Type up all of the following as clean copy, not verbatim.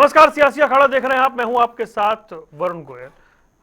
नमस्कार, सियासी अखाड़ा देख रहे हैं आप। मैं हूं आपके साथ वरुण गोयल।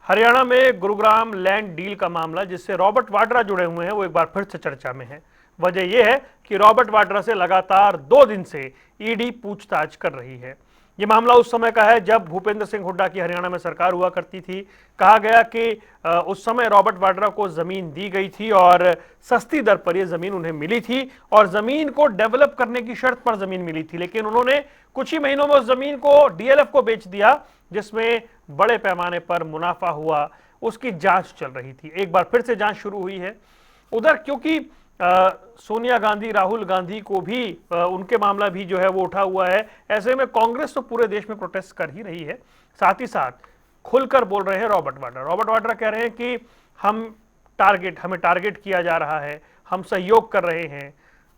हरियाणा में गुरुग्राम लैंड डील का मामला जिससे रॉबर्ट वाड्रा जुड़े हुए हैं वो एक बार फिर से चर्चा में है। वजह यह है कि रॉबर्ट वाड्रा से लगातार 2 दिन से ईडी पूछताछ कर रही है। ये मामला उस समय का है जब भूपेंद्र सिंह हुड्डा की हरियाणा में सरकार हुआ करती थी। कहा गया कि उस समय रॉबर्ट वाड्रा को जमीन दी गई थी और सस्ती दर पर यह जमीन उन्हें मिली थी और जमीन को डेवलप करने की शर्त पर जमीन मिली थी, लेकिन उन्होंने कुछ ही महीनों में उस जमीन को डीएलएफ को बेच दिया जिसमें बड़े पैमाने पर मुनाफा हुआ। उसकी जांच चल रही थी, एक बार फिर से जांच शुरू हुई है। उधर क्योंकि सोनिया गांधी, राहुल गांधी को भी उनके मामला भी जो है वो उठा हुआ है, ऐसे में कांग्रेस तो पूरे देश में प्रोटेस्ट कर ही रही है। साथ ही साथ खुलकर बोल रहे हैं रॉबर्ट वाड्रा कह रहे हैं कि हमें टारगेट किया जा रहा है, हम सहयोग कर रहे हैं।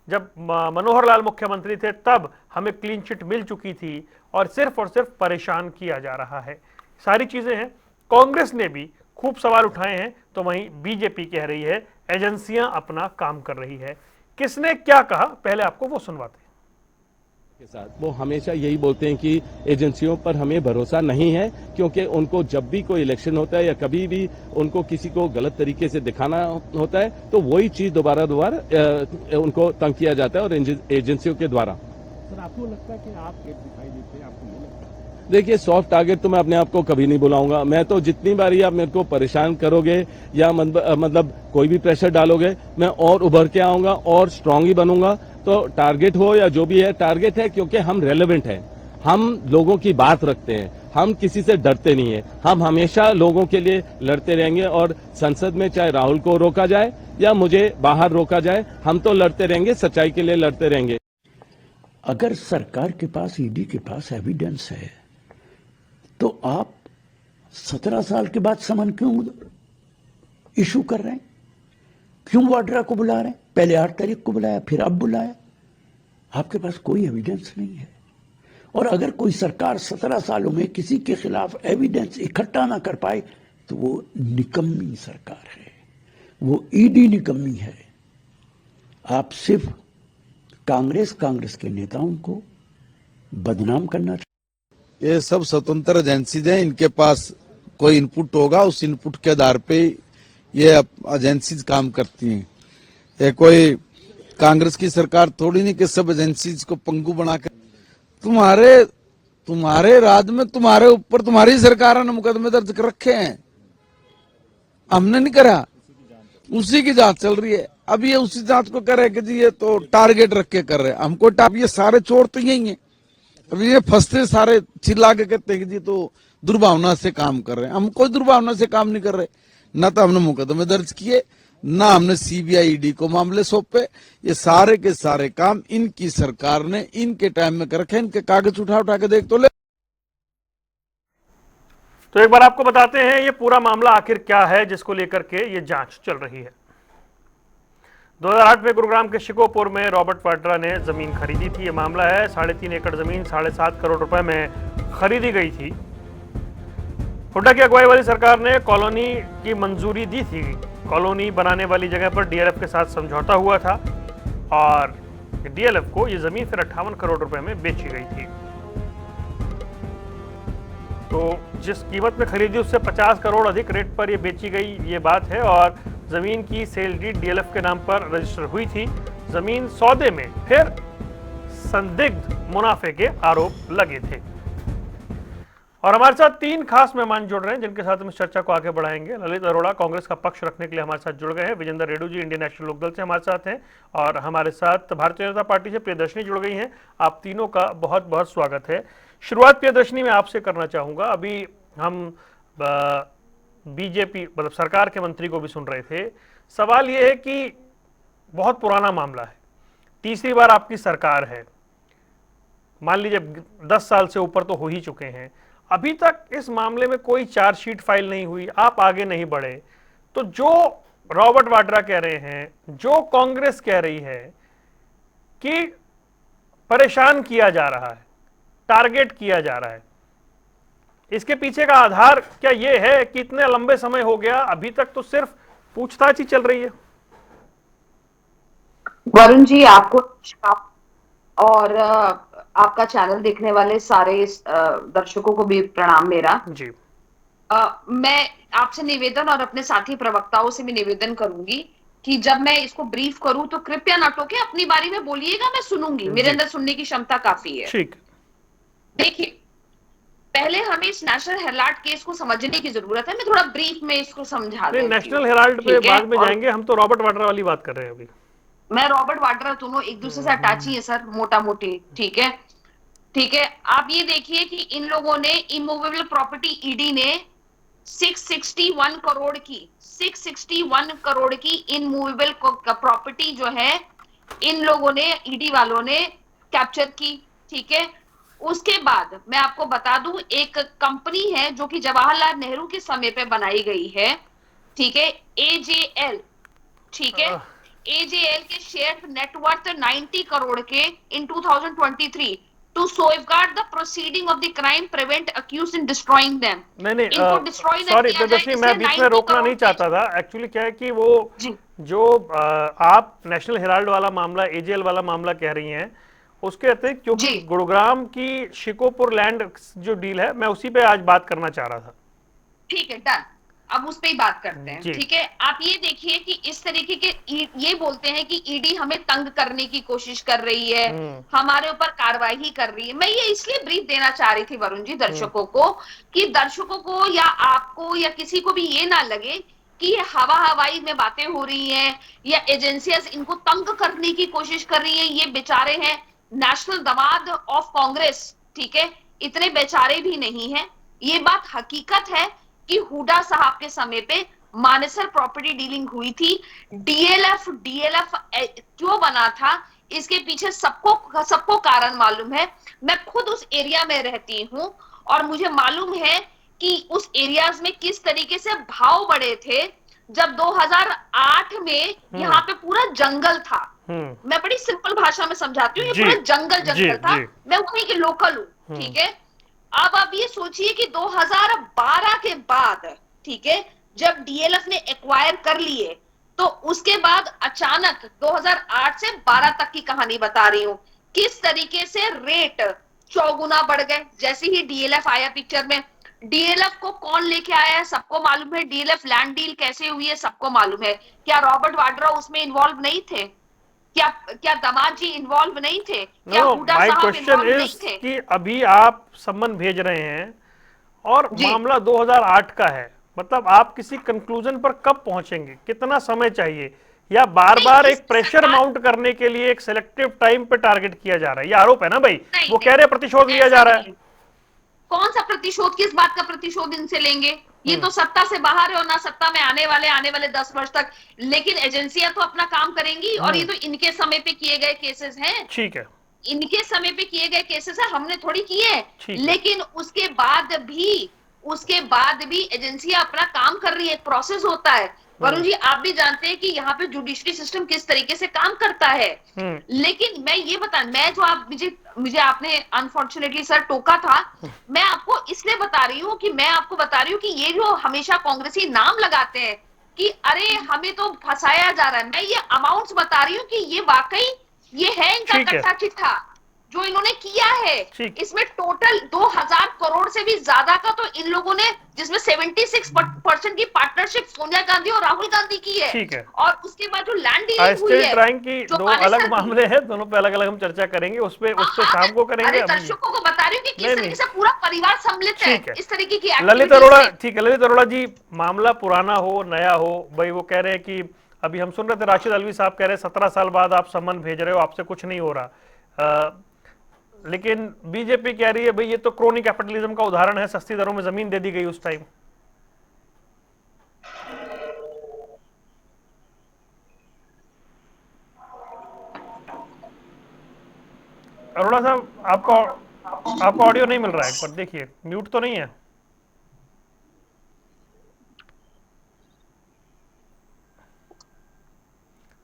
जब मनोहर लाल मुख्यमंत्री थे तब हमें क्लीन चिट मिल चुकी थी और सिर्फ परेशान किया जा रहा है। सारी चीजें हैं। कांग्रेस ने भी खूब सवाल उठाए हैं, तो वहीं बीजेपी कह रही है एजेंसियां अपना काम कर रही है। किसने क्या कहा, पहले आपको वो सुनवाते हैं। के साथ वो हमेशा यही बोलते हैं कि एजेंसियों पर हमें भरोसा नहीं है, क्योंकि उनको जब भी कोई इलेक्शन होता है या कभी भी उनको किसी को गलत तरीके से दिखाना होता है तो वही चीज दोबारा उनको तंग किया जाता है और एजेंसियों के द्वारा। सर, आपको लगता है कि आप एक दिखाई देते हैं? आपको नहीं लगता? देखिए, सॉफ्ट टारगेट तो मैं अपने आप को कभी नहीं बुलाऊंगा। मैं तो जितनी बारी आप मेरे को परेशान करोगे या मतलब कोई भी प्रेशर डालोगे, मैं और उभर के आऊंगा और स्ट्रांग ही बनूंगा। तो टारगेट हो या जो भी है, टारगेट है क्योंकि हम रेलेवेंट हैं, हम लोगों की बात रखते हैं, हम किसी से डरते नहीं है। हम हमेशा लोगों के लिए लड़ते रहेंगे और संसद में चाहे राहुल को रोका जाए या मुझे बाहर रोका जाए, हम तो लड़ते रहेंगे, सच्चाई के लिए लड़ते रहेंगे। अगर सरकार के पास, ईडी के पास एविडेंस है तो आप 17 साल के बाद समन क्यों इशू कर रहे हैं? क्यों वाड्रा को बुला रहे हैं? पहले 8 तारीख को बुलाया, फिर अब बुलाया। आपके पास कोई एविडेंस नहीं है। और अगर कोई सरकार 17 सालों में किसी के खिलाफ एविडेंस इकट्ठा ना कर पाए तो वो निकम्मी सरकार है, वो ईडी निकम्मी है। आप सिर्फ कांग्रेस के नेताओं को बदनाम करना। ये सब स्वतंत्र एजेंसीज हैं, इनके पास कोई इनपुट होगा, उस इनपुट के आधार पे ये एजेंसीज काम करती हैं। ये कोई कांग्रेस की सरकार थोड़ी नहीं कि सब एजेंसीज को पंगु बनाकर तुम्हारे राज में तुम्हारे ऊपर तुम्हारी सरकार ने मुकदमे दर्ज कर रखे हैं, हमने नहीं करा। उसी की जांच चल रही है। अब ये उसी जांच को कर रहे हैं कि जी ये तो टारगेट रख के कर रहे हैं हमको। ये सारे चोर तो यही है। अब ये फंसते सारे चिल्ला के कहते हैं कि जी तो दुर्भावना से काम कर रहे हैं। हम कोई दुर्भावना से काम नहीं कर रहे। न तो हमने मुकदमे दर्ज किए, ना हमने सीबीआई ईडी को मामले सौंपे। ये सारे के सारे काम इनकी सरकार ने इनके टाइम में कर रखे। इनके कागज उठा के देख तो ले। तो एक बार आपको बताते हैं ये पूरा मामला आखिर क्या है जिसको लेकर के ये जांच चल रही है। 2008 में गुरुग्राम के शिकोपुर में रॉबर्ट वाड्रा ने जमीन खरीदी थी। ये मामला है। 3.5 एकड़ जमीन 7.5 करोड़ रुपए में खरीदी गई थी। हुड्डा की अगुवाई वाली सरकार ने कॉलोनी की मंजूरी दी थी। कॉलोनी बनाने वाली जगह पर डीएलएफ के साथ समझौता हुआ था और डीएलएफ को ये जमीन फिर 58 करोड़ रुपए में बेची गई थी। तो जिस कीमत में खरीदी उससे 50 करोड़ अधिक रेट पर ये बेची गई, ये बात है। और जमीन की सेल डीड डीएलएफ के नाम पर रजिस्टर हुई थी। जमीन सौदे में फिर संदिग्ध मुनाफे के आरोप लगे थे। और हमारे साथ 3 खास मेहमान जुड़ रहे हैं जिनके साथ हम इस चर्चा को आगे बढ़ाएंगे। ललित अरोड़ा कांग्रेस का पक्ष रखने के लिए हमारे साथ जुड़ गए हैं। विजेंद्र रेड्डी जी इंडियन नेशनल लोकदल से हमारे साथ हैं और हमारे साथ भारतीय जनता पार्टी से प्रियदर्शनी जुड़ गई हैं। आप तीनों का बहुत बहुत स्वागत है। शुरुआत प्रियदर्शनी में आपसे करना चाहूंगा। अभी हम बीजेपी मतलब सरकार के मंत्री को भी सुन रहे थे। सवाल यह है कि बहुत पुराना मामला है, तीसरी बार आपकी सरकार है, मान लीजिए 10 साल से ऊपर तो हो ही चुके हैं, अभी तक इस मामले में कोई चार्जशीट फाइल नहीं हुई, आप आगे नहीं बढ़े। तो जो रॉबर्ट वाड्रा कह रहे हैं, जो कांग्रेस कह रही है कि परेशान किया जा रहा है, टारगेट किया जा रहा है, इसके पीछे का आधार क्या यह है कि इतने लंबे समय हो गया, अभी तक तो सिर्फ पूछताछ ही चल रही है? वरुण जी, आपको और आपका चैनल देखने वाले सारे दर्शकों को भी प्रणाम मेरा। जी मैं आपसे निवेदन और अपने साथी प्रवक्ताओं से भी निवेदन करूंगी कि जब मैं इसको ब्रीफ करूं तो कृपया ना टोके, अपनी बारी में बोलिएगा, मैं सुनूंगी, मेरे जी अंदर सुनने की क्षमता काफी है। ठीक। देखिए, पहले हमें इस नेशनल हेराल्ड केस को समझने की जरूरत है। मैं थोड़ा ब्रीफ में इसको समझा नहीं, देती हूँ, नेशनल हेराल्ड पे ठीक है। बाद में और जाएंगे, हम तो रॉबर्ट वाड्रा वाली बात कर रहे हैं अभी। मैं रॉबर्ट वाड्रा दोनों एक दूसरे से अटैच ही है सर, मोटा मोटी, ठीक है। ठीक है, आप ये देखिए कि इन लोगों ने इमूवेबल प्रॉपर्टी, ईडी ने 661 करोड़ की 661 करोड़ की इनमूवेबल प्रॉपर्टी जो है इन लोगों ने, ईडी वालों ने कैप्चर की, ठीक है। उसके बाद मैं आपको बता दूं, एक कंपनी है जो कि जवाहरलाल नेहरू के समय पे बनाई गई है, ठीक है, एजेएल, ठीक है। एजेएल के शेयर नेटवर्थ 90 करोड़ के in 2023 to safeguard the proceeding of the crime, prevent accused in destroying them. नहीं इनको डिस्ट्रॉय ना सॉरी किया जाए प्रियदर्शनी, मैं इसलिए बीच में 90 रोकना करोड़ नहीं चाहता था। एक्चुअली क्या है कि वो जी जो आप नेशनल हेराल्ड वाला मामला, एजेएल वाला मामला कह रही हैं, उसके अतिरिक्त क्योंकि जी गुरुग्राम की शिकोपुर लैंड जो डील है, मैं उसी पे आज बात करना चाह रहा था। ठीक है, डन। अब उस पे ही बात करते हैं, जी ठीक है। आप ये देखिए कि इस तरीके के ये बोलते हैं कि ईडी हमें तंग करने की कोशिश कर रही है, हमारे ऊपर कार्रवाई कर रही है। मैं ये इसलिए ब्रीफ देना चाह रही थी वरुण जी दर्शकों को, कि दर्शकों को या आपको या किसी को भी ये ना लगे कि ये हवा हवाई में बातें हो रही हैं या एजेंसियां इनको तंग करने की कोशिश कर रही हैं। ये बेचारे हैं नेशनल दामाद ऑफ कांग्रेस, ठीक है, इतने बेचारे भी नहीं है। ये बात हकीकत है कि हुडा साहब के समय पे मानेसर प्रॉपर्टी डीलिंग हुई थी। डीएलएफ डीएलएफ क्यों बना था, इसके पीछे सबको सबको कारण मालूम है। मैं खुद उस एरिया में रहती हूं और मुझे मालूम है कि उस एरियाज में किस तरीके से भाव बढ़े थे जब 2008 में यहाँ पे पूरा जंगल था। मैं बड़ी सिंपल भाषा में समझाती हूँ, ये जी पूरा जंगल जी जंगल था। जी मैं वहीं की लोकल हूँ, ठीक है। अब आप ये सोचिए कि 2012 के बाद, ठीक है, जब डीएलएफ ने एक्वायर कर लिए, तो उसके बाद अचानक 2008 से 12 तक की कहानी बता रही हूं, किस तरीके से रेट चौगुना बढ़ गए जैसे ही डीएलएफ आया पिक्चर में। डीएलएफ को कौन लेके आया है सबको मालूम है, डीएलएफ लैंड डील कैसे हुई है सबको मालूम है। क्या रॉबर्ट वाड्रा उसमें इन्वॉल्व नहीं थे? क्या क्या दामाद जी इन्वॉल्व नहीं थे? क्या नो, हुडा माय साहब क्वेश्चन इन्वॉल्व इज नहीं थे? कि अभी आप सम्मन भेज रहे हैं और जी मामला 2008 का है, मतलब आप किसी कंक्लूजन पर कब पहुंचेंगे, कितना समय चाहिए, या बार नहीं, बार इस एक प्रेशर सरकार माउंट करने के लिए एक सिलेक्टिव टाइम पे टारगेट किया जा रहा है? ये आरोप है ना भाई, नहीं वो कह नहीं, रहे प्रतिशोध लिया ऐसा जा रहा नहीं है। है। कौन सा प्रतिशोध, किस बात का प्रतिशोध इनसे लेंगे? ये तो सत्ता से बाहर है और ना सत्ता में आने वाले 10 वर्ष तक। लेकिन एजेंसियां तो अपना काम करेंगी और ये तो इनके समय पे किए गए केसेस हैं, ठीक है इनके समय पे किए गए केसेस है, हमने थोड़ी किए हैं। ठीक है लेकिन उसके बाद भी एजेंसियां अपना काम कर रही है, एक प्रोसेस होता है। वरुण जी आप भी जानते हैं कि यहाँ पे जुडिशरी सिस्टम किस तरीके से काम करता है। लेकिन मैं ये बता, मैं जो आप मुझे आपने अनफॉर्चुनेटली सर टोका था, मैं आपको इसलिए बता रही हूँ कि मैं आपको बता रही हूँ कि ये जो हमेशा कांग्रेसी नाम लगाते हैं कि अरे हमें तो फंसाया जा रहा है, मैं ये अमाउंट्स बता रही हूँ कि ये वाकई ये है इनका ठीक है कट्टा चिट्ठा जो इन्होंने किया है। ठीक। इसमें टोटल 2000 करोड़ से भी ज्यादा का तो इन लोगों ने, जिसमें 76% की पार्टनरशिप सोनिया गांधी और राहुल गांधी की है। ठीक है, और उसके बाद जो लैंड आई डीलिंग हुई स्टिल है ट्राइंग की जो दो मानेसर अलग की, मामले हैं, दोनों पे अलग अलग हम चर्चा करेंगे, उस पे शाम को करेंगे। अरे अभी दर्शकों को बता रही हूँ कि किस नहीं तरीके नहीं, से पूरा परिवार सम्मिलित है ठीक है। इस तरीके की ललित एक्टिविटीज अरोड़ा, में। ठीक है ललित अरोड़ा जी, मामला पुराना हो नया हो, भाई वो कह रहे हैं कि अभी हम सुन रहे थे राशिद अलवी साहब कह रहे हैं 17 साल बाद आप सम्मन भेज रहे हो, आपसे कुछ नहीं हो रहा। लेकिन बीजेपी कह रही है भाई ये तो क्रोनी कैपिटलिज्म का उदाहरण है, सस्ती दरों में जमीन दे दी गई उस टाइम। अरोड़ा साहब आपका ऑडियो नहीं मिल रहा है, एक बार देखिए, म्यूट तो नहीं है?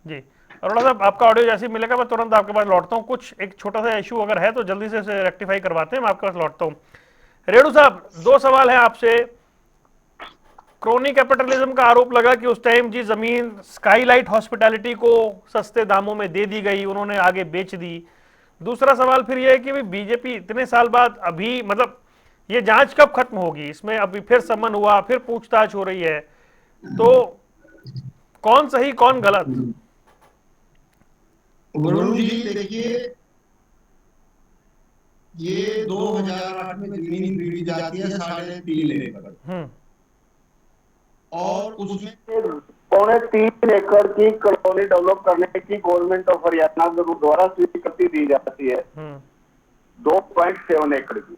जी अरोड़ा साहब, आपका ऑडियो जैसे ही मिलेगा मैं तुरंत आपके पास लौटता हूँ। कुछ एक छोटा सा इशू अगर है तो जल्दी से उसे रेक्टिफाई करवाते हैं, मैं आपके पास लौटता हूँ। रेणु साहब, दो सवाल है आपसे। क्रोनी कैपिटलिज्म का आरोप लगा कि उस टाइम जी जमीन स्काईलाइट हॉस्पिटैलिटी को सस्ते दामों में दे दी गई, उन्होंने आगे बेच दी। दूसरा सवाल फिर यह है कि बीजेपी इतने साल बाद अभी मतलब ये जांच कब खत्म होगी? इसमें अभी फिर समन हुआ, फिर पूछताछ हो रही है, तो कौन सही कौन गलत? वरुण जी देखिए, ये 2008 में जमीन खरीदी जाती है 3.5 एकड़, और उसमें 3.25 एकड़ की कॉलोनी डेवलप करने की गवर्नमेंट ऑफ हरियाणा द्वारा स्वीकृति दी जाती है 2.7 एकड़ की।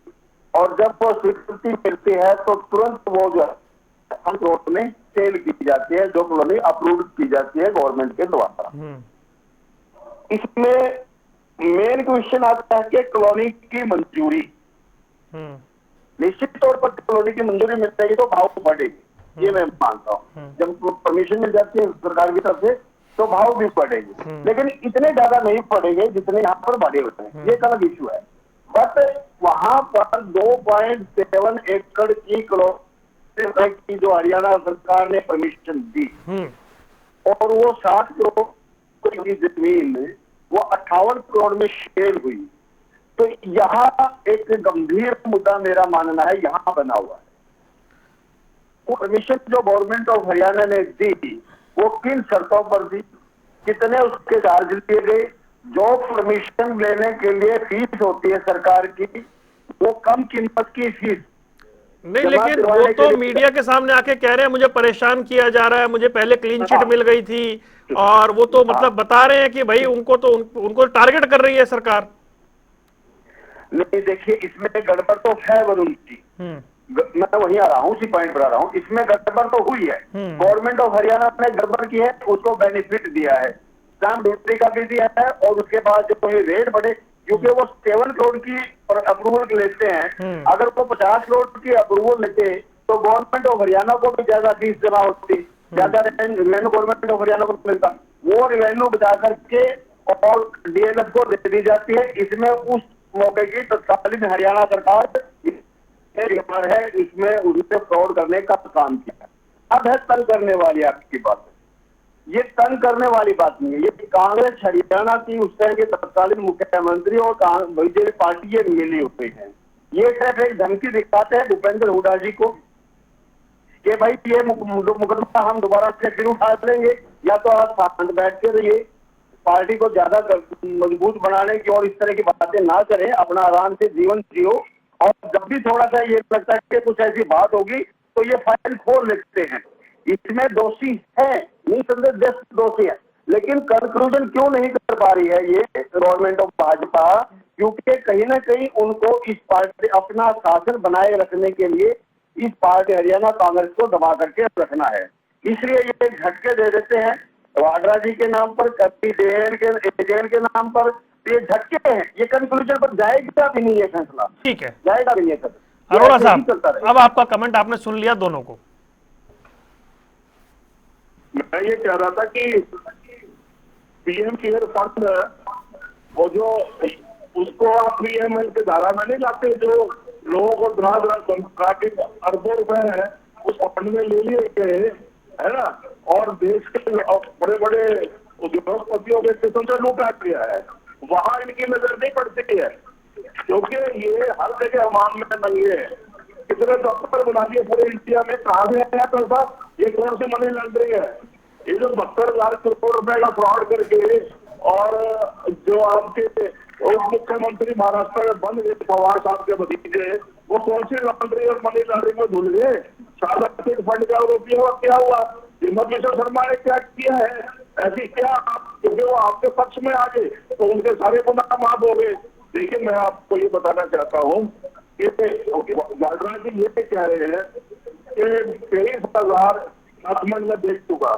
और जब वो स्वीकृति मिलती है तो तुरंत वो जो है कोर्ट में सेल की जाती है, जो कॉलोनी अप्रूव की जाती है गवर्नमेंट के द्वारा। इसमें मेन क्वेश्चन आता है कि कॉलोनी की मंजूरी, निश्चित तौर पर कॉलोनी की मंजूरी मिल जाएगी तो भाव बढ़ेगी, ये मैं मानता हूँ। जब परमिशन मिल जाती है सरकार की तरफ से तो भाव भी बढ़ेगी, लेकिन इतने ज्यादा नहीं बढ़ेंगे जितने यहाँ पर बढ़े हुए हैं, ये एक अलग इश्यू है। बट वहां पर 2.7 एकड़ की कॉलोनी की जो हरियाणा सरकार ने परमिशन दी और वो 60 करोड़ की जमीन वो 58 करोड़ में शेयर हुई, तो यहाँ एक गंभीर मुद्दा मेरा मानना है यहाँ बना हुआ है। वो परमिशन जो गवर्नमेंट ऑफ हरियाणा ने दी वो किन शर्तों पर दी, कितने उसके चार्ज लिए गए, जो परमिशन लेने के लिए फीस होती है सरकार की वो कम कीमत की फीस नहीं, लेकिन वो तो मीडिया के सामने आके कह रहे हैं मुझे परेशान किया जा रहा है, मुझे पहले क्लीन चिट मिल गई थी, और वो तो मतलब बता रहे हैं कि भाई उनको टारगेट कर रही है सरकार। नहीं देखिए, इसमें गड़बड़ तो है वरुण जी, मैं वहीं आ रहा हूँ, उसी पॉइंट पर आ रहा हूँ। इसमें गड़बड़ तो हुई है, गवर्नमेंट ऑफ हरियाणा ने गड़बड़ की है, उसको बेनिफिट दिया है, स्टाम्प ड्यूटी का भी दिया है, और उसके बाद जो ये रेट बढ़े, क्योंकि वो 7 करोड़ की अप्रूवल लेते हैं, अगर वो 50 करोड़ की अप्रूवल लेते तो गवर्नमेंट ऑफ हरियाणा को भी ज्यादा फीस जमा होती, ज्यादा रेवेन्यू गवर्नमेंट ऑफ हरियाणा को मिलता, वो रेवेन्यू बचा करके और डीएलएफ को दे दी जाती है। इसमें उस मौके की तत्कालीन हरियाणा सरकार है, इसमें उसने फ्रॉड करने का काम किया। अब है तंग करने वाली आपकी बात, ये तंग करने वाली बात नहीं है, ये कांग्रेस हरियाणा की उस तरह के तत्कालीन मुख्यमंत्री और बीजेपी पार्टी ये मिली हुई है। ये सिर्फ एक धमकी दिखाते हैं भूपेंद्र हुड्डा जी को कि भाई ये मुकदमा हम दोबारा से फिर उठा लेंगे, या तो आप शांत बैठ के रहिए, पार्टी को ज्यादा मजबूत बनाने की और इस तरह की बातें ना करें, अपना आराम से जीवन जियो, और जब भी थोड़ा सा ये लगता है कि कुछ ऐसी बात होगी तो ये फाइल खोल लेते हैं। इसमें दोषी है, निसंदेह दोषी है, लेकिन कंक्लूजन क्यों नहीं कर पा रही है ये गवर्नमेंट ऑफ भाजपा, क्योंकि कहीं ना कहीं उनको इस पार्टी अपना शासन बनाए रखने के लिए इस पार्टी हरियाणा कांग्रेस को दबा करके रखना है, इसलिए ये झटके दे देते हैं वाड्रा जी के नाम पर, कभी एजेंट के नाम पर, ये झटके हैं, ये कंक्लूजन पर जाएगा भी नहीं, ये फैसला ठीक है, जाएगा भी नहीं। अरोड़ा साहब, अब आपका कमेंट आपने सुन लिया दोनों को। मैं ये कह रहा था कि पीएम केयर फंड वो जो उसको आप पीएमएल के धारा में नहीं लाते, जो लोगों को काटे अरबों रुपए है उस फंड में ले लिए गए है ना, और देश के बड़े बड़े उद्योगपतियों के किस्म से लूटा गया है, वहां इनकी नजर नहीं पड़ती है, क्योंकि ये हर जगह मांग में नंगे है। कितने दफ्तर बना दिए पूरे इंडिया में, कहा गया है पैसा, ये कौन सी मनी लॉन्ड्रिंग है? ये जो 72,000 करोड़ रुपए का फ्रॉड करके और जो आपके उप मुख्यमंत्री महाराष्ट्र में बन गए पवार साहब के भतीजे, वो कौन सी लॉन्ड्री और मनी लॉन्ड्रिंग में धुल गए? शारदा चिट फंड का रुपया क्या हुआ? हिम्मत विश्व शर्मा ने क्या किया है? ऐसी क्या, क्योंकि वो आपके पक्ष में आ गए तो उनके सारे गुनाह माफ हो गए। देखिए, मैं आपको ये बताना चाहता हूँ कि वाड्रा जी ये कह रहे हैं कि 23,000 डॉक्यूमेंट में देख चुका,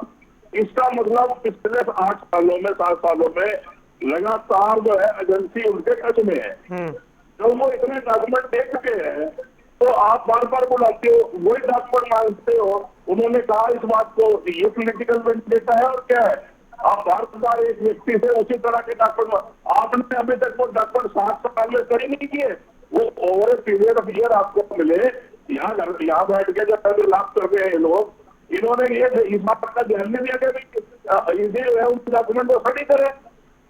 इसका मतलब पिछले 8 सालों में 7 सालों में लगातार जो है एजेंसी उनके टच में है, जब वो इतने डॉक्यूमेंट देख चुके हैं तो आप बार बार बुलाते हो, वही डॉक्यूमेंट मांगते हो। उन्होंने कहा इस बात को, ये पॉलिटिकल देता है और क्या है? आप बार बार एक व्यक्ति से उसी तरह के डॉक्यूमेंट, आपने अभी तक वो डॉक्यूमेंट 7 साल में कर ही नहीं किए, वो over a period of year आपको मिले। यहाँ बैठ के जब लाभ कर रहे हैं लोग, इन्होंने ये इस बात का ध्यान नहीं दिया कि उस डॉक्यूमेंट को स्टडी करे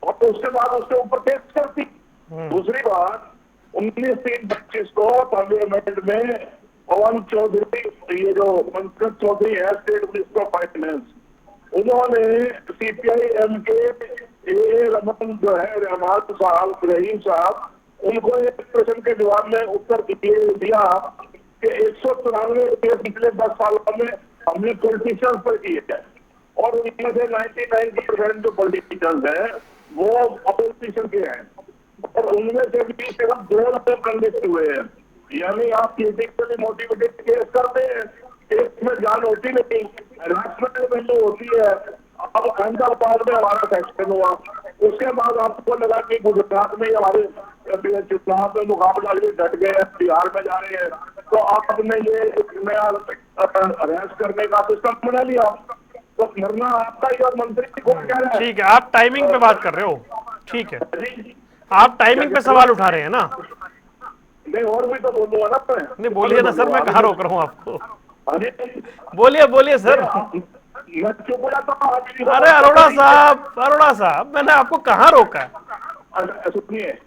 और तो उसके बाद उसके ऊपर केस करती। दूसरी बात, 19/3/25 को पार्लियामेंट में पवन चौधरी, ये जो पंकज चौधरी है स्टेट मिनिस्टर ऑफ फाइनेंस, उन्होंने सीपीआई एम के ए रमन जो है रहमान साहब, रहीम साहब, उनको एक प्रश्न के जवाब में उत्तर दिया कि 194 रुपये पिछले 10 सालों में हमने पॉलिटिशियंस पर किए हैं, और उनमें से 99% जो पॉलिटिशियंस हैं वो अपोजिशन के हैं, और उनमें से भी सिर्फ 2 रुपये कन्विक्ट हुए हैं। यानी आप पॉलिटिकली मोटिवेटेड केस करते हैं, केस में जान होती नहीं, हरासमेंट में तो होती है। अब अहमदाबाद में हमारा सेक्शन हुआ, उसके बाद आपको लगा कि गुजरात में हमारे चुनाव में मुकाबला ये डट गए, बिहार में जा रहे हैं, तो आपने ये नया अरेस्ट करने का सिस्टम बना लिया। तो धरना आपका ही और मंत्री को क्या है? ठीक है, आप टाइमिंग पे बात कर रहे हो, ठीक है, आप टाइमिंग पे सवाल उठा रहे हैं ना? नहीं, और भी तो बोलूंगा ना मैं। नहीं बोलिए ना सर, मैं कहाँ रोक रहा हूँ आपको, अरे बोलिए बोलिए सर। मैं चुप हो जाता हूँ। अरे अरोड़ा साहब, मैंने आपको कहाँ रोका है? सुनिए,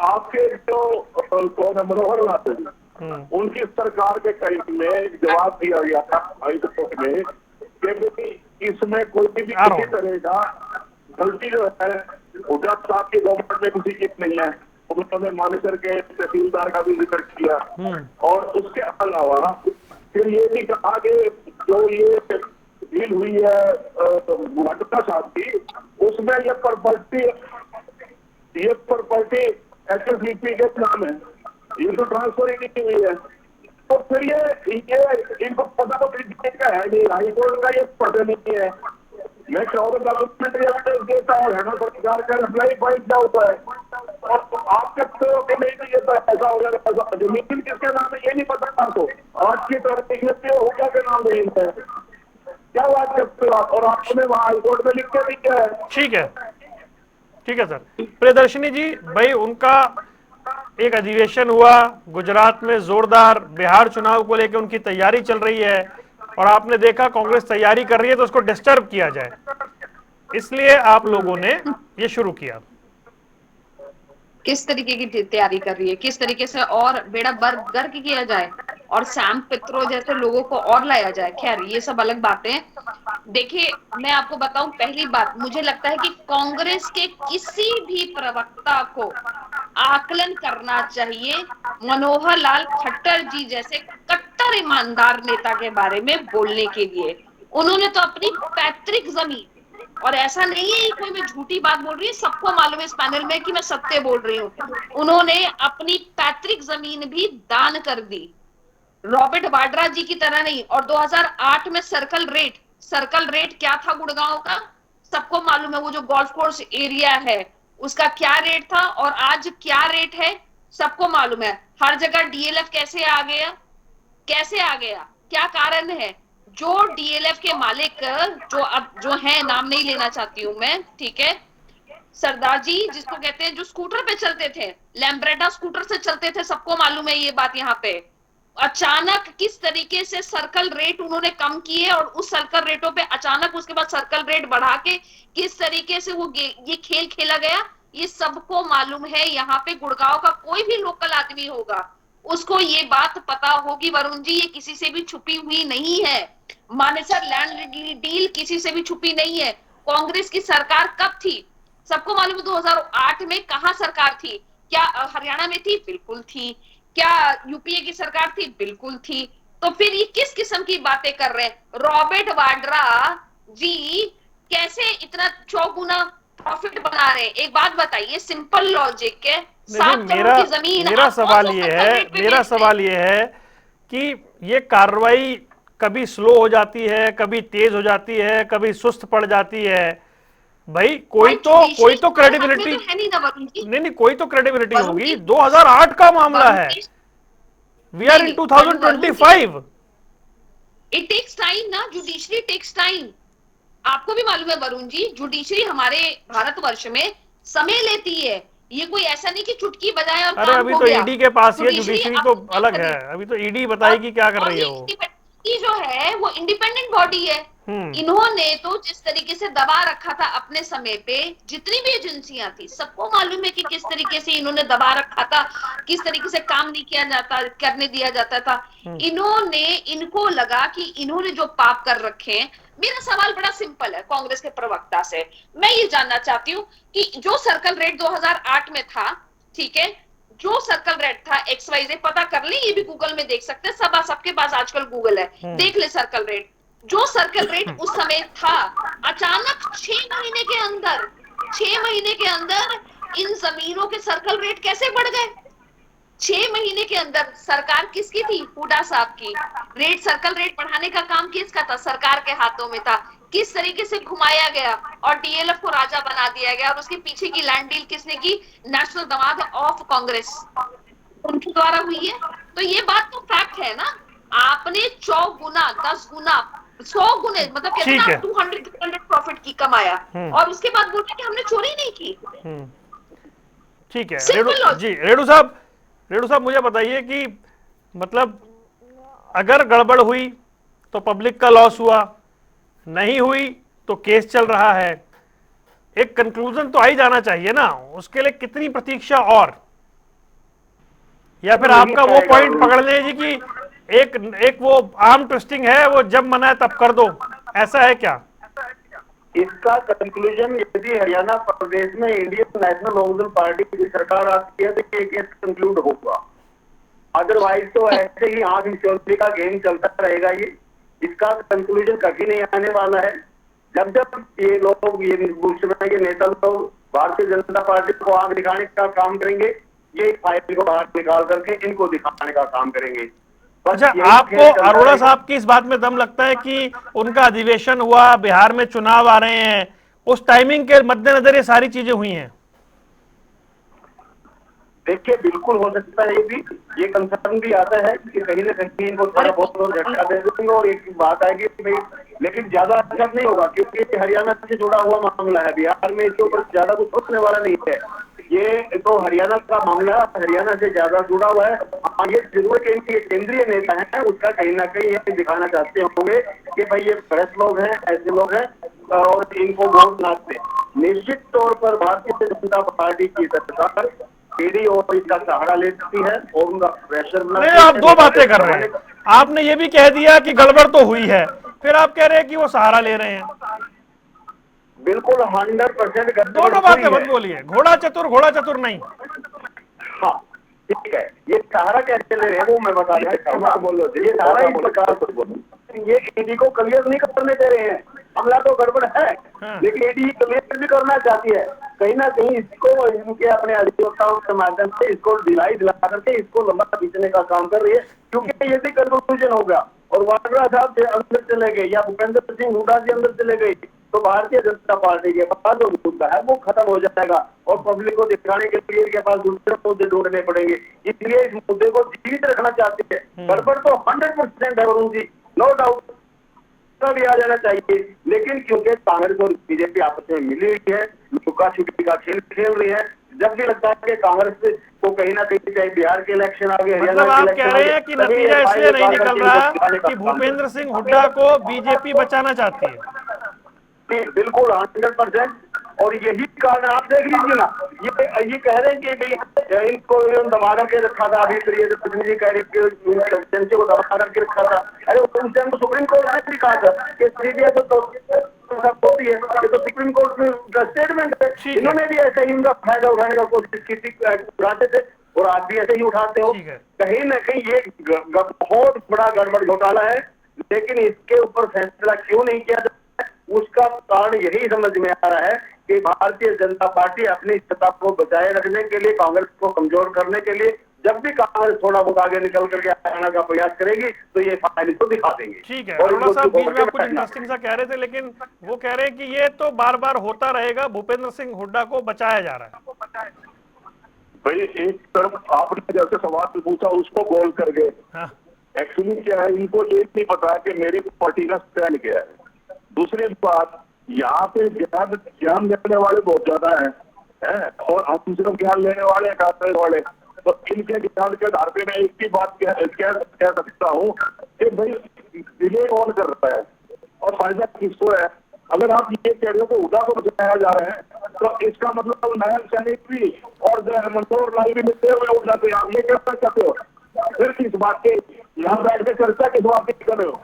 आपके जो कौन है, मनोहर लाल, उनकी सरकार के टाइम में जवाब दिया गया था हाईकोर्ट में कि इसमें कोई भी किसी तरह का गलती जो है गुजरात साहब की गवर्नमेंट में किसी की नहीं है। उन्होंने मानेसर के तहसीलदार का भी जिक्र किया, और उसके अलावा फिर ये भी कहा कि जो ये डील हुई है वाड्रा साहब की, उसमें ये प्रॉपर्टी एचएसबीपी के नाम है, ये तो ट्रांसफर ही नहीं हुई है। तो फिर ये इनको पता तो का है नहीं, हाईकोर्ट का ये पता नहीं है। मैं डॉक्यूमेंट्री एविडेंस देता हूँ, है ना, सरकार का रिप्लाई पॉइंट होता है, और आप कहते हो कि नहीं तो ये तो ऐसा हो गया, जमीन किसके नाम है ये नहीं पता आपको। आज की तारीख में हो गया के नाम नहीं है, क्या बात करते हो आप? और आपने वहां हाईकोर्ट में लिख के भी क्या है? ठीक है सर। प्रियदर्शनी जी, भाई उनका एक अधिवेशन हुआ गुजरात में जोरदार, बिहार चुनाव को लेकर उनकी तैयारी चल रही है, और आपने देखा कांग्रेस तैयारी कर रही है तो उसको डिस्टर्ब किया जाए, इसलिए आप लोगों ने ये शुरू किया। किस तरीके की तैयारी कर रही है, किस तरीके से और बेड़ा गर्क किया जाए और सैम पित्रो जैसे लोगों को और लाया जाए, खैर ये सब अलग बातें। देखिए, मैं आपको बताऊं, पहली बात मुझे लगता है कि कांग्रेस के किसी भी प्रवक्ता को आकलन करना चाहिए मनोहर लाल खट्टर जी जैसे कट्टर ईमानदार नेता के बारे में बोलने के लिए। उन्होंने तो अपनी पैतृक जमीन, और ऐसा नहीं है कोई मैं झूठी बात बोल रही हूँ, सबको मालूम है इस पैनल में कि मैं सत्य बोल रही हूँ, उन्होंने अपनी पैतृक जमीन भी दान कर दी, रॉबर्ट वाड्रा जी की तरह नहीं। और 2008 में सर्कल रेट क्या था गुड़गांव का, सबको मालूम है। वो जो गोल्फ कोर्स एरिया है उसका क्या रेट था और आज क्या रेट है, सबको मालूम है। हर जगह डीएलएफ कैसे आ गया, क्या कारण है? जो डीएलएफ के मालिक जो है, नाम नहीं लेना चाहती हूं मैं, ठीक है, सरदार जी जिसको कहते हैं, जो स्कूटर पे चलते थे, लैम्ब्रेटा स्कूटर से चलते थे, सबको मालूम है ये बात। यहाँ पे अचानक किस तरीके से सर्कल रेट उन्होंने कम किए, और उस सर्कल रेटों पे अचानक उसके बाद सर्कल रेट बढ़ा के किस तरीके से वो ये खेल खेला गया, ये सबको मालूम है। यहाँ पे गुड़गांव का कोई भी लोकल आदमी होगा उसको ये बात पता होगी वरुण जी, ये किसी से भी छुपी हुई नहीं है। मानेसर लैंड डील किसी से भी छुपी नहीं है। कांग्रेस की सरकार कब थी सबको मालूम है, 2008 में कहां सरकार थी? क्या हरियाणा में थी? बिल्कुल थी। क्या यूपीए की सरकार थी? बिल्कुल थी। तो फिर ये किस किस्म की बातें कर रहे हैं? रॉबर्ट वाड्रा जी कैसे इतना 4 गुना प्रॉफिट बना रहे हैं? एक बात बताइए, सिंपल लॉजिक है, 7 करोड़ की जमीन। मेरा सवाल ये है कि ये कार्रवाई कभी स्लो हो जाती है, कभी तेज हो जाती है, कभी सुस्त पड़ जाती है। भाई कोई तो क्रेडिबिलिटी नहीं, कोई तो क्रेडिबिलिटी होगी। 2008 का मामला है, we are in 2025। It takes time ना, जुडिशरी टेक्स टाइम। आपको भी मालूम है वरुण जी, जुडिशरी हमारे भारतवर्ष में समय लेती है। ये कोई ऐसा नहीं कि चुटकी बजाए और अरे अभी तो ईडी के पास है, जुडिशरी तो अलग है। अभी तो ईडी बताएगी क्या कर रही है वो। जो है वो इंडिपेंडेंट बॉडी है, इन्होंने तो जिस तरीके से दबा रखा था अपने समय पे, जितनी भी एजेंसियां थी सबको मालूम है कि किस तरीके से इन्होंने दबा रखा था, किस तरीके से काम नहीं किया जाता, करने दिया जाता था। इनको लगा कि इन्होंने जो पाप कर रखे हैं। मेरा सवाल बड़ा सिंपल है कांग्रेस के प्रवक्ता से, मैं ये जानना चाहती हूँ कि जो सर्कल रेट 2008 में था, ठीक है, जो सर्कल रेट था XYZ, पता कर ले, ये भी गूगल में देख सकते हैं, सबके पास आजकल गूगल है, देख ले सर्कल रेट। जो सर्कल रेट उस समय था, अचानक 6 महीने के अंदर इन जमीनों के सर्कल रेट कैसे बढ़ गए? 6 महीने के अंदर सरकार किसकी थी? हुड्डा साहब की। सर्कल रेट बढ़ाने का काम किसका था? सरकार के हाथों में था। किस तरीके से घुमाया गया और DLF को राजा बना दिया गया, और उसके पीछे की लैंड डील किसने की? नेशनल दमाद ऑफ कांग्रेस, उनके द्वारा हुई है। तो ये बात तो फैक्ट है ना। आपने 4 गुना, 10 गुना, 100 गुने, मतलब कहते हैं ना 200 प्रॉफिट की कमाया, और उसके बाद बोलते कि हमने चोरी नहीं की। ठीक है Simple जी। रेणु साहब मुझे बताइए कि मतलब अगर गड़बड़ हुई तो पब्लिक का लॉस हुआ, नहीं हुई तो केस चल रहा है, एक कंक्लूजन तो आ ही जाना चाहिए ना। उसके लिए कितनी प्रतीक्षा और, या फिर आपका वो पॉइंट पकड़ लें जी कि एक वो आर्म ट्विस्टिंग है, वो जब मना है तब कर दो, ऐसा है क्या? इसका कंक्लूजन यदि हरियाणा प्रदेश में इंडियन नेशनल लोकदल पार्टी की सरकार आती है तो ये केस कंक्लूड होगा। अदरवाइज तो ऐसे ही आंख मिचौली का गेम चलता रहेगा। ये इसका कंक्लूजन कभी नहीं आने वाला है। जब जब ये लोग, ये नेता लोग भारतीय जनता पार्टी को आंख दिखाने का काम करेंगे, ये फाइल को बाहर निकाल करके इनको दिखाने का काम करेंगे। अच्छा, आपको अरोड़ा साहब की इस बात में दम लगता है कि उनका अधिवेशन हुआ, बिहार में चुनाव आ रहे हैं, उस टाइमिंग के मद्देनजर ये सारी चीजें हुई हैं? देखिए, बिल्कुल हो सकता है। ये कंसर्न भी आता है कि कहीं ना कहीं इनको थोड़ा बहुत झटका दे देंगे और एक बात आएगी कि भाई, लेकिन ज्यादा असर नहीं होगा क्योंकि हरियाणा से जुड़ा हुआ मामला है। बिहार में इसके ऊपर ज्यादा कुछ होने वाला नहीं है। ये तो हरियाणा का मामला हरियाणा से ज्यादा जुड़ा हुआ है। ये जरूर केंद्रीय नेता है, उसका कहीं ना कहीं ये दिखाना चाहते होंगे कि भाई ये भ्रष्ट लोग हैं, ऐसे लोग हैं और इनको वोट नाचते। निश्चित तौर पर भारतीय जनता पार्टी की सरकार ईडी और इसका सहारा लेती है और उनका प्रेशर नहीं, आप दो बातें कर रहे हैं। आपने ये भी कह दिया कि गड़बड़ तो हुई है, फिर आप कह रहे हैं कि वो सहारा ले रहे हैं। बिल्कुल 100% दोनों बातें मत बोलिए, घोड़ा चतुर नहीं। हाँ ठीक है, ये सहारा कैसे ले रहे हैं वो मैं बता रहा हूँ। ये सहारा इस प्रकार से बोलो, ये ईडी को क्लियर नहीं करने दे रहे हैं। हमला तो गड़बड़ है, लेकिन ईडी क्लियर भी करना चाहती है। कहीं ना कहीं इसको इनके अपने अधिवक्ताओं के माध्यम से इसको दिला करके इसको लंबा खींचने का काम कर रही है, क्योंकि यदि कंक्लूजन होगा और वाड्रा साहब से अंदर चले गए या भूपेंद्र सिंह हुड्डा जी अंदर चले गए तो भारतीय जनता पार्टी के पास जो मुद्दा है वो खत्म हो जाएगा और पब्लिक को दिखाने के लिए इनके पास दूसरे मुद्दे ढूंढने पड़ेंगे। इसलिए इस मुद्दे को जीवित रखना चाहते हैं। गड़बड़ तो 100% है वरुण जी, नो डाउट, भी आ जाना चाहिए। लेकिन क्योंकि कांग्रेस और बीजेपी आपस में मिली हुई है, लुका छुपी का खेल खेल रही है, जब भी लगता है कि कांग्रेस को कहीं ना कहीं, चाहे बिहार के इलेक्शन आ गए, मतलब आप कह रहे हैं कि नतीजा इसलिए नहीं निकल रहा कि भूपेंद्र सिंह हुड्डा को बीजेपी बचाना चाहती है? बिल्कुल 100%। और यही कारण आप देख लीजिए ना, ये कह रहे हैं कि भाई इनको दबा करके रखा था। अभी फिर ये जी कह रही एजेंसी को दबा करके रखा था। अरे उस टाइम तो सुप्रीम कोर्ट ने भी कहा था कि सीबीआई तो होती है, ये तो सुप्रीम कोर्ट का स्टेटमेंट है। इन्होंने भी ऐसे ही उनका फायदा उठाने का कोशिश की थी, उठाते थे और आप भी ऐसे ही उठाते हो। कहीं ना कहीं ये बहुत बड़ा गड़बड़ घोटाला है, लेकिन इसके ऊपर फैसला क्यों नहीं किया जाता, उसका कारण यही समझ में आ रहा है कि भारतीय जनता पार्टी अपनी सत्ता को बचाए रखने के लिए, कांग्रेस को कमजोर करने के लिए, जब भी कांग्रेस थोड़ा बहुत आगे निकल करके आने का प्रयास करेगी तो ये फाइल तो दिखा देंगे। ठीक है, अरोड़ा साहब बीच में आप कुछ इंटरेस्टिंग सा कह रहे थे, लेकिन वो कह रहे हैं कि ये तो बार बार होता रहेगा, भूपेंद्र सिंह हुड्डा को बचाया जा रहा है। भाई एक तरफ आपने जैसे सवाल पूछा उसको गोल कर गए। एक्चुअली क्या है, इनको ये नहीं पता कि मेरी पार्टी का स्टैंड क्या है। दूसरी बात, यहाँ पे ज्ञान देने वाले बहुत ज्यादा है और हम सिर्फ ज्ञान लेने वाले कांग्रेस वाले, तो इनके ज्ञान के आधार पे मैं एक ही बात कह सकता हूँ कि भाई डिले कौन कर रहा है। और फायदा किसको है? अगर आप ये कह रहे हो कि हुड्डा को बचाया जा रहा है तो इसका मतलब नया सैनिक भी और मंदोर लाल भी मिलते हुए उठ जाते हैं। आप ये कहना चाहते हो? फिर किस बात की यहाँ बैठ के चर्चा किस बात की कर रहे हो?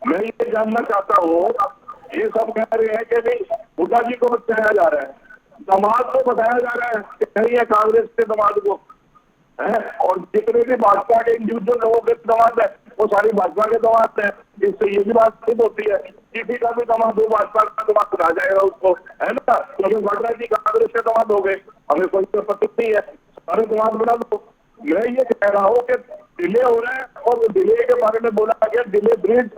मैं ये जानना चाहता हूँ, ये सब कह रहे हैं कि भाई हुड्डा जी को बचाया जा रहा है, दामाद को बताया जा रहा है कि नहीं है कांग्रेस के दामाद को है, और जितने भी भाजपा के इंडिविजुअल लोगों के दामाद है वो सारी भाजपा के दामाद है। इससे ये भी बात सिद्ध होती है किसी का भी दामाद हो भाजपा का दामाद बना जाएगा उसको, है ना? क्योंकि वाड्रा जी कांग्रेस के दामाद हो गए, हमें कोई आपत्ति नहीं है, सारे दामाद बना दो। मैं ये कह रहा हूँ कि डिले हो रहा है और डिले के बारे में बोला गया डिले ब्रीड।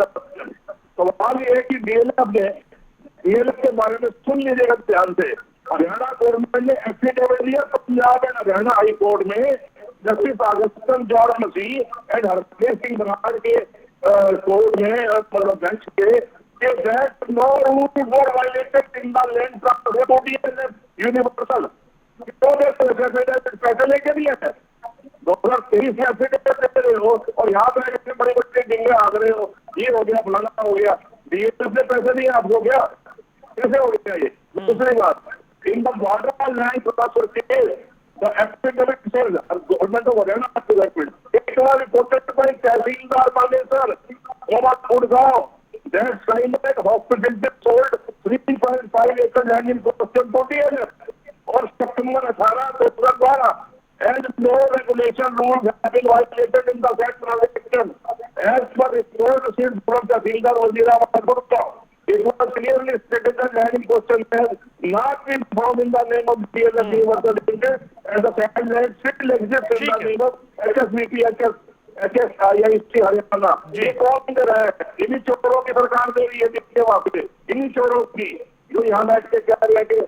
सवाल ये है कि डीएलएफ के बारे में सुन लीजिएगा ध्यान से। हरियाणा गवर्नमेंट ने एफिडेविट दिया Punjab and Haryana high court में justice Augustine George Masih and Hardev Singh Brar के कोर्ट में मतलब बेंच के that no rule was violated in the land trust universal. पैसे लेके दिए हैं 2023 में एफिडेविट दे रहे हो और यहाँ पे इतने बड़े बड़े डिंगे आग रहे हो, ये हो गया फलाना हो गया, डीएलएफ ने पैसे दिए आपको क्या? कैसे हो गया ये? दूसरी बात, in the border land purchase the affidavit says government of Haryana affidavit it was reported by Tahsildar Manesar Gudgaon that Skymet Hospital sold 3.5 acre land in question 20 और सितंबर 18 2012 and no regulation rules have been violated in the said transaction as per report received from Tahsildar Wazirabad Gudgaon. It was clearly stated that land in question has not been found in the name of DLF Universal Limited and the same land still exists in the name of HSBP HSIIC Haryana. ये कौन दे रहा है? इन्हीं चोरों की सरकार दे रही है दिखने वापस, इन्हीं चोरों की जो यहाँ बैठ के कह रहे हैं कि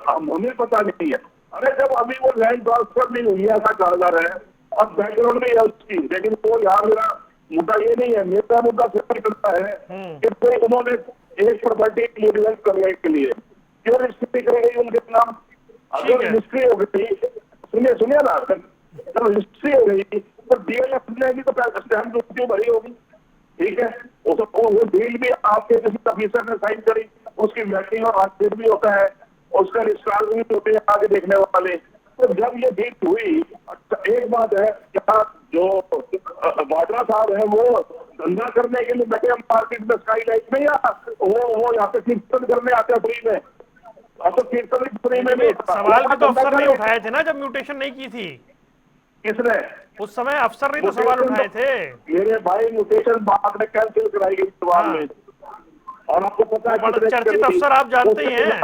हमें पता नहीं है। अरे जब अभी वो लैंड ट्रांसफर नहीं हुई है ऐसा कहा जा रहा है और बैकग्राउंड में है उसकी, लेकिन वो यहाँ मेरा मुद्दा ये नहीं है, मेरा मुद्दा सिर्फ करता है कि कोई उन्होंने एक प्रॉपर्टी लीगलाइज करने के लिए क्यों रजिस्ट्री कर गई उनके नाम? अगर रजिस्ट्री हो गई, सुनिए ना, जब रजिस्ट्री हो गई तो डीएलएफ ने भी तो स्टैंप ड्यूटी भरी होगी, ठीक है? वो डील भी आपके किसी ऑफिसर ने साइन करी, उसकी वेटिंग और ऑडिट भी होता है, उसका रजिस्ट्रार भी होते हैं आगे देखने वाले। तो जब ये डील हुई, एक बात है क्या जो वाड्रा साहब है वो धंधा करने के लिए बैठे मार्केट में स्काई लाइट में, या वो यहाँ पे कीर्तन करने आते हैं फ्री में? अब तो कीर्तन फ्री में नहीं। सवाल भी तो अफसर ने उठाए थे ना जब म्यूटेशन नहीं की थी। किसने? उस समय अफसर ने तो सवाल उठाए थे। मेरे भाई म्यूटेशन बाद में कैंसिल कराई गई सवाल में, और आपको पता है चर्चित अफसर आप जानते ही हैं,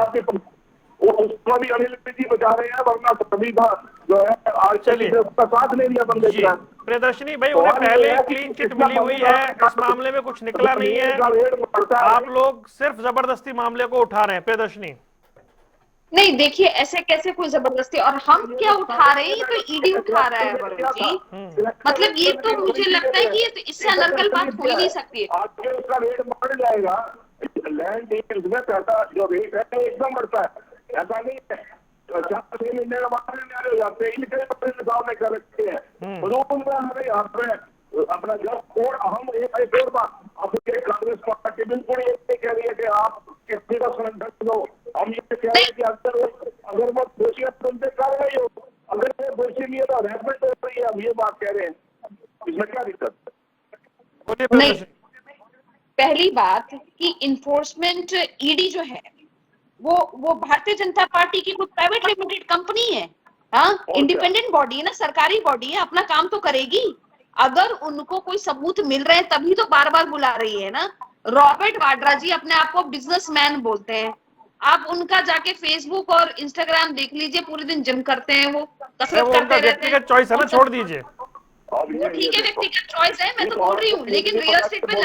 उसको भी अनिल जी बचा रहे हैं, वरना सभी का जो है आज चलिए उसका साथ ले लिया बंदे का। प्रियदर्शनी भाई उन्हें पहले क्लीन चिट मिली हुई है, इस मामले में कुछ निकला नहीं है, आप लोग सिर्फ जबरदस्ती मामले को उठा रहे हैं। प्रियदर्शनी नहीं, देखिए ऐसे कैसे कोई जबरदस्ती, और हम क्या उठा रहे हैं? ये तो ईडी उठा रहा है वरुण जी। मतलब ये तो मुझे लगता है कि ये तो इससे अनर्गल बात हो ही नहीं सकती है। आगे उसका रेट बढ़ जाएगा, लैंड डील्स में पैसा जो रेट है एकदम बढ़ता है, ऐसा नहीं है 4-6 महीने का बाद हो जाते हैं, इनके निजाम में कर रखे हैं। हमें यहाँ पे अपना जब और हम एक और बात, अब कांग्रेस पार्टी बिल्कुल ये कह रही है कि आप किसी का समर्थन दो, हम ये कह रहे हैं कि अगर वो दोषी है तो उनसे कार्रवाई हो, अगर वो दोषी नहीं है तो हरासमेंट हो रही है, हम ये बात कह रहे हैं, इसमें क्या दिक्कत? नहीं, पहली बात कि इन्फोर्समेंट ईडी जो है वो भारतीय जनता पार्टी की कोई प्राइवेट लिमिटेड कंपनी है, हाँ, इंडिपेंडेंट बॉडी है ना, सरकारी बॉडी है, अपना काम तो करेगी। अगर उनको कोई सबूत मिल रहे हैं तभी तो बार बार बुला रही है ना। रॉबर्ट वाड्रा जी अपने आप को बिजनेसमैन बोलते हैं, आप उनका जाके फेसबुक और इंस्टाग्राम देख लीजिए, पूरे दिन जिम करते हैं, वो कसरत करते रहते हैं। चॉइस है ना, छोड़ दीजिए, वो ठीक है, व्यक्तिगत चॉइस है, मैं तो बोल रही हूँ, लेकिन रियल एस्टेट में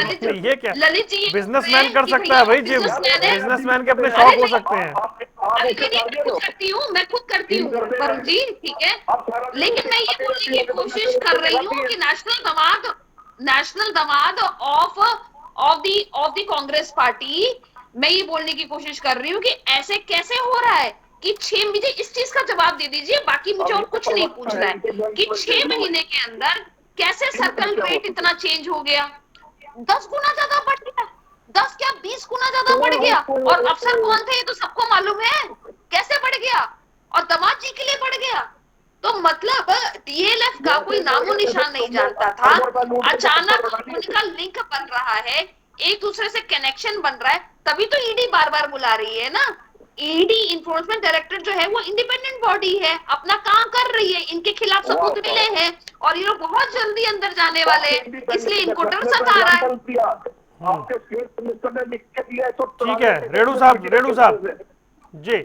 ललित जी बिजनेसमैन कर सकता है भाई जी, बिजनेसमैन के अपने शौक हो सकते हैं। मैं खुद करती हूँ, वरुण जी, ठीक है, लेकिन मैं ये बोलने की कोशिश कर रही हूँ कि नेशनल दमाद ऑफ द कांग्रेस पार्टी, मैं ये बोलने की कोशिश कर रही हूँ कि ऐसे कैसे हो रहा है कि 6, मुझे इस चीज का जवाब दे दीजिए, बाकी मुझे और कुछ नहीं पूछना है, कि 6 महीने के अंदर कैसे सर्कल रेट इतना चेंज हो गया, 10 गुना ज्यादा बढ़ गया। 10 क्या 20 गुना ज्यादा बढ़ गया। और अफसर कौन थे ये तो सबको मालूम है, कैसे बढ़ गया, और दामाद जी के लिए बढ़ गया। तो मतलब डीएलएफ का कोई नामो निशान नहीं जानता था, अचानक उनका लिंक बन रहा है, एक दूसरे से कनेक्शन बन रहा है, तभी तो ईडी बार बार बुला रही है ना। ईडी इन्फोर्समेंट डायरेक्टर जो है वो इंडिपेंडेंट बॉडी है, अपना काम कर रही है, इनके खिलाफ सबूत मिले हैं और ये लोग बहुत जल्दी अंदर जाने वाले हैं, इसलिए इनको डर सता रहा है। ठीक है रेणु साहब जी,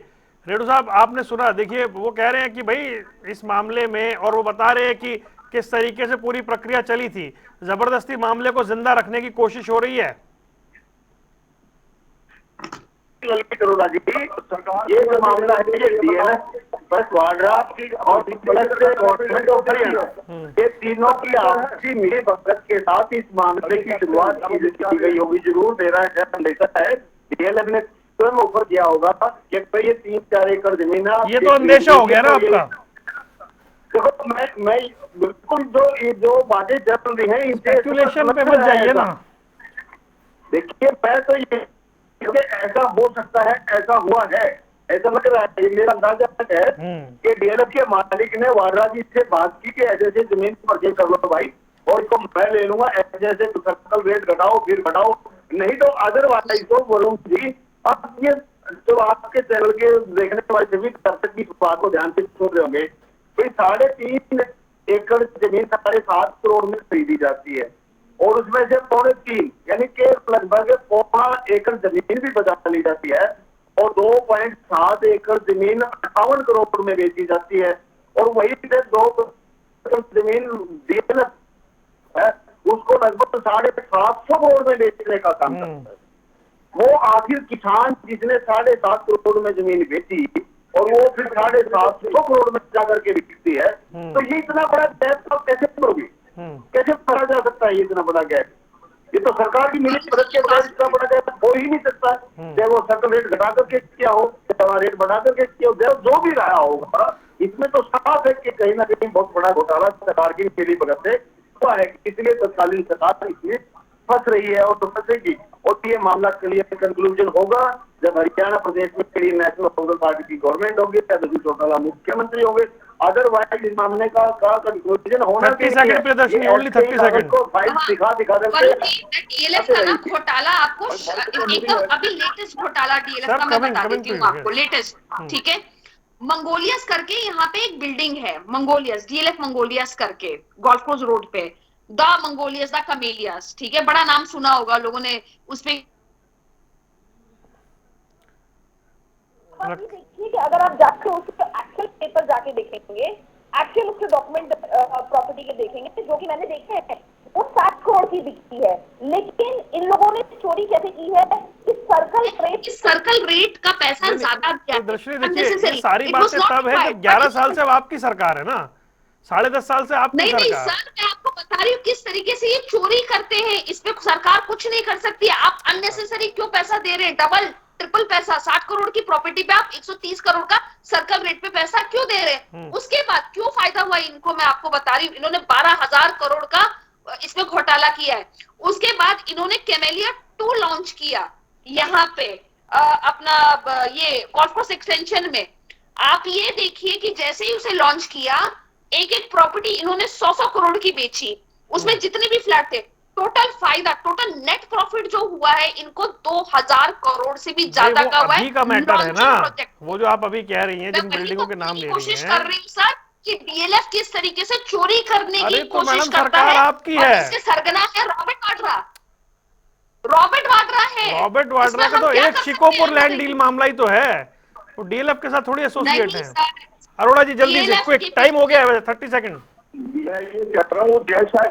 रेणु साहब आपने सुना, देखिए वो कह रहे हैं कि भाई इस मामले में, और वो बता रहे हैं कि किस तरीके से पूरी प्रक्रिया चली थी, जबरदस्ती मामले को जिंदा रखने की कोशिश हो रही है। ललित अरोड़ा जी, ये जो मामला है ये डीएलएफ बस वाड्रा और गवर्नमेंट ऑफ हरियाणा, ये तीनों की आपसी मिलीभगत के साथ इस मामले की शुरुआत की गई होगी। जरूर मेरा अंदेशा है डीएलएफ ने स्वयं ऑफर किया होगा कि भाई ये 3-4 एकड़ जमीन है, ये तो अंदेशा हो गया ना आपका। तो मैं बिल्कुल जो बातें चल रही है स्पेकुलेशन पे मत जाइए ना। देखिए मैं तो ये ऐसा हो सकता है, ऐसा हुआ है, ऐसा लग रहा है, मेरा अंदाजा है कि डीएलएफ के मालिक ने वाड्रा जी से बात की कि ऐसे ऐसे जमीन परचेज कर लो भाई, और इसको मैं ले लूंगा, ऐसे ऐसे सर्कल रेट घटाओ फिर घटाओ, नहीं तो अदरवाइज तो वरुण जी अब ये जो आपके चैनल के देखने वाले सभी दर्शक की बात को ध्यान से सुन रहे होंगे, 3.5 एकड़ जमीन 7.5 करोड़ में खरीदी जाती है, और उसमें से 3.25 यानी कि लगभग 1.25 एकड़ जमीन भी बचा ली जाती है, और 2.7 एकड़ जमीन 58 करोड़ में बेची जाती है, और वही से 2 एकड़ जमीन डीएलएफ है उसको लगभग 750 करोड़ में बेचने का काम करता है। वो आखिर किसान जिसने 7.5 करोड़ में जमीन बेची और वो फिर 750 करोड़ में जाकर के बिकती है, तो ये इतना बड़ा गैप आप कैसे करोगे, कैसे भरा जा सकता है ये इतना बड़ा गैप? ये तो सरकार की मिली मदद के बगैर इतना बड़ा गैप हो ही नहीं सकता, चाहे वो सर्कल रेट घटा करके किया हो, चाहे रेट बढ़ा करके किया हो, जो भी रहा होगा, इसमें तो साफ है कि कहीं ना कहीं बहुत बड़ा घोटाला सरकार की मिली भगत से हुआ है, इसलिए तत्कालीन सरकार इसमें फंस रही है और तो फंसेगी, और ये मामला क्लियर कंक्लूजन होगा जब हरियाणा प्रदेश में कड़ी नेशनल कांग्रेस पार्टी की गवर्नमेंट होगी या रघु चौटाला मुख्यमंत्री होंगे। अदरवाइज इस मामले का कंक्लूजन होना 30 सेकंड प्रदर्शनी, ओनली 30 सेकंड को फाइल दिखा डीएलएफ का ना घोटाला आपको एकदम अभी लेटेस्ट घोटाला डीएलएफ का मैं बता देती हूँ आपको, लेटेस्ट, ठीक है। मंगोलियस करके यहाँ पे एक बिल्डिंग है, मंगोलियस, डीएलएफ मंगोलियस करके, गोल्फ कोर्स रोड पे, द मंगोलियस, द कमेलियस, ठीक है, बड़ा नाम सुना होगा लोगों ने उसपे। देखिए कि अगर आप जाके उसके एक्चुअल पेपर जाके देखेंगे, एक्चुअल उसके डॉक्यूमेंट प्रॉपर्टी के देखेंगे, जो कि मैंने देखे हैं, वो 60 करोड़ की बिकती है, लेकिन इन लोगों ने चोरी कैसे की है, इस सर्कल रेट का पैसा ज्यादा देखिए सारी बातें तब है जब 11 साल से अब आपकी सरकार है ना, 10.5 साल से आपकी सरकार। नहीं सर, मैं आपको बता रही हूँ किस तरीके से ये चोरी करते हैं, इस पे सरकार कुछ नहीं कर सकती। आप अननेसेसरी क्यों पैसा दे रहे हैं, डबल ट्रिपल पैसा, 60 करोड़ की प्रॉपर्टी पे आप 130 करोड़ का सर्कल रेट पे पैसा क्यों दे रहे हैं? उसके बाद क्यों फायदा हुआ इनको, मैं आपको बता रही हूँ। इन्होंने 12,000 करोड़ का इसमें घोटाला किया है। उसके बाद इन्होंने कैमेलिया 2 लॉन्च किया यहाँ पे अपना ये गोल्फ कोर्स एक्सटेंशन में। आप ये देखिए कि जैसे ही उसे लॉन्च किया, एक एक प्रॉपर्टी इन्होंने 100 करोड़ की बेची, उसमें जितने भी फ्लैट थे, टोटल फायदा, टोटल नेट प्रॉफिट जो हुआ है इनको 2,000 करोड़ से भी ज्यादा का हुआ है। अभी का मैटर है ना, वो जो आप अभी कह रही हैं, जिन बिल्डिंगों के नाम ले रही हैं। कोशिश कर रही हूँ सर कि डीएलएफ किस तरीके से चोरी करने की कोशिश करता सरकार है, आपकी है, इसके सरगना है रॉबर्ट वाड्रा। रॉबर्ट वाड्रा है, रॉबर्ट वाड्रा का तो एक शिकोपुर लैंड डील मामला ही तो है, वो डीएलएफ के साथ थोड़ी एसोसिएट है। अरोड़ा जी जल्दी से, क्विक, टाइम हो गया है 30 सेकंड। मैं ये कह रहा हूँ जैसा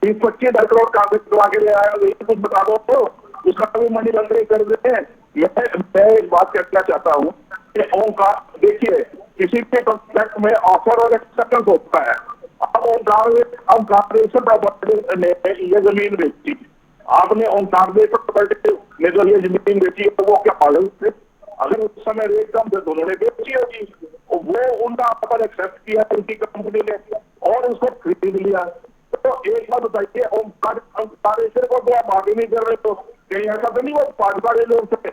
20-25 करोड़ कागज करवा के ले आया, कुछ बता दो तो उसका भी मनी लॉन्ड्रिंग कर देते हैं। मैं एक बात कहना चाहता हूँ कि ओंकार, देखिए किसी के कॉन्ट्रैक्ट में ऑफर और एक्सेप्टेंस होता है। अब ओंकार ने ये जमीन बेची, आपने ओंकार प्रॉपर्टी ने जो ये जमीन बेची तो वो क्या हाल है? अगर उस समय रेट कम थे तो उन्होंने बेची होगी, वो उनका ऑफर एक्सेप्ट किया उनकी कंपनी ने और उसको खरीद लिया। तो एक बात बताइए, ओंकारेश्वर को तो आप आगे नहीं कर रहे, तो कहीं ऐसा तो नहीं वो भाजपा के लोग थे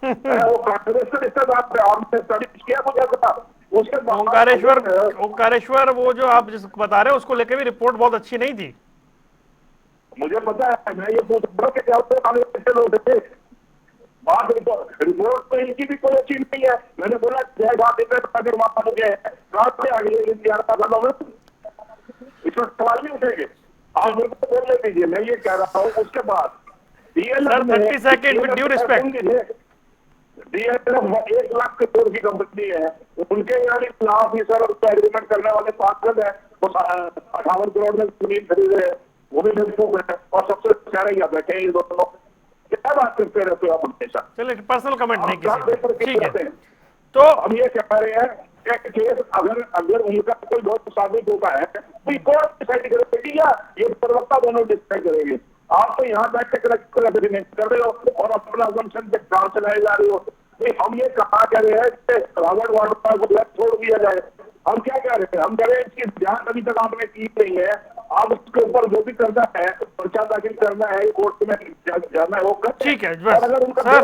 वो कांग्रेस के रिश्तेदार थे, आपने स्टडी किया कुछ ऐसा? उसके बाद ओंकारेश्वर वो जो आप जिस बता रहे हैं उसको लेकर भी रिपोर्ट बहुत अच्छी नहीं थी। मुझे पता है, मैं ये पूछ रहा हूँ कि क्या वो कांग्रेस के लोग थे? बात रिपोर्ट तो इनकी भी कोई अच्छी नहीं है। मैंने बोला जय बात अगर वहां हो गए कहां से आ गए इन 11 सालों में, इसमें सवाल नहीं उठेंगे। आप मेरे को बोलने दीजिए, मैं ये कह रहा हूँ। उसके बाद sir 30 second with due respect, DLF 1 lakh crore की कंपनी है, उनके यहाँ ऑफिसर एग्रीमेंट करने वाले पार्षद है, वो 58 करोड़ में जमीन खरीदे हैं, वो भी बेवकूफ है। और सबसे सारे यहाँ बैठे हैं ये दोनों, क्या बात करते रहते हो आप हमेशा? चलिए पर्सनल कमेंट नहीं किसी, ठीक है। तो हम ये कह रहे हैं कि केस अगर उनका कोई बहुत साबित होता है तो कोर्ट डिसाइड करेगी या ये प्रवक्ता दोनों डिसाइड करेंगे? आप तो यहाँ बैठ के नहीं कर रहे हो और अपना असम्पशन पे काम चलाए जा रहे हो। हम ये कहा कह रहे हैं कि रॉबर्ट वाड्रा को छोड़ दिया जाए। हम क्या कह रहे हैं? हम कह रहे हैं इसकी जांच अभी तक आपने की नहीं है, आप उसके ऊपर जो भी करना है, पर्चा दाखिल करना है, कोर्ट में जाना है वो कर। ठीक है बस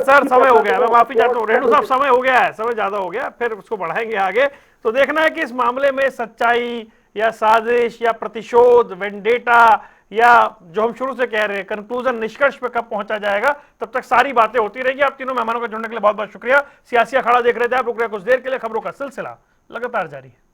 सर समय हो गया, मैं माफी चाहता हूँ रेणु साहब, समय हो गया है, समय ज्यादा हो गया, फिर उसको बढ़ाएंगे आगे। तो देखना है कि इस मामले में सच्चाई या साजिश या प्रतिशोध, वेंडेटा, या जो हम शुरू से कह रहे हैं कंक्लूजन, निष्कर्ष पे कब पहुंचा जाएगा, तब तक सारी बातें होती रहेगी। आप तीनों मेहमानों का जुड़ने के लिए बहुत बहुत शुक्रिया। सियासी अखाड़ा देख रहे थे आप, रुक रहे कुछ देर के लिए। खबरों का सिलसिला लगातार जारी है।